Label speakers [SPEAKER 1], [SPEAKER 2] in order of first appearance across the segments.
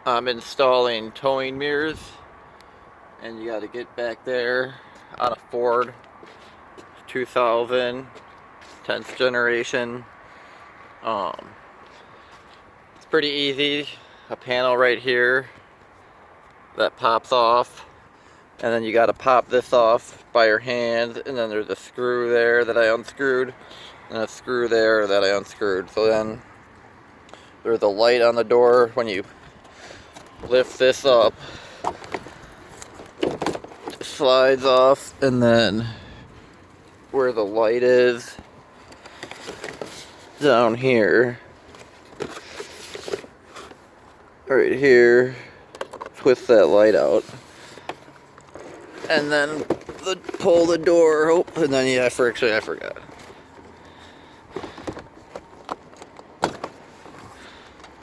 [SPEAKER 1] I'm installing towing mirrors, and you got to get back there on a Ford 2000 10th generation. It's pretty easy. A panel right here that pops off, and then you got to pop this off by your hand, and then there's a screw there that I unscrewed and a screw there that I unscrewed. So then there's a light on the door. When you lift this up, it slides off, and then where the light is down here, right here, twist that light out, and then pull the door open, and then I forgot.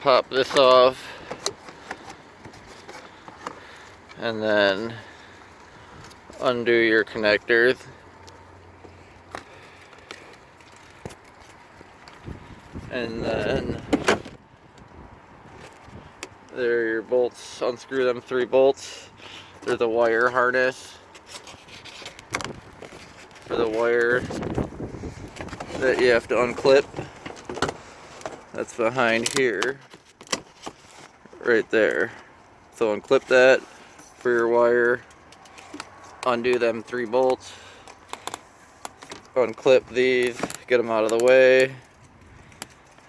[SPEAKER 1] Pop this off, and then undo your connectors. And then there are your bolts. Unscrew them 3 bolts. There's a wire harness for the wire that you have to unclip. That's behind here, right there. So unclip that for your wire. Undo them 3 bolts. Unclip these, get them out of the way,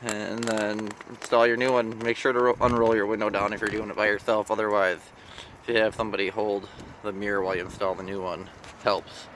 [SPEAKER 1] and then install your new one. Make sure to unroll your window down if you're doing it by yourself. Otherwise, if you have somebody hold the mirror while you install the new one, helps.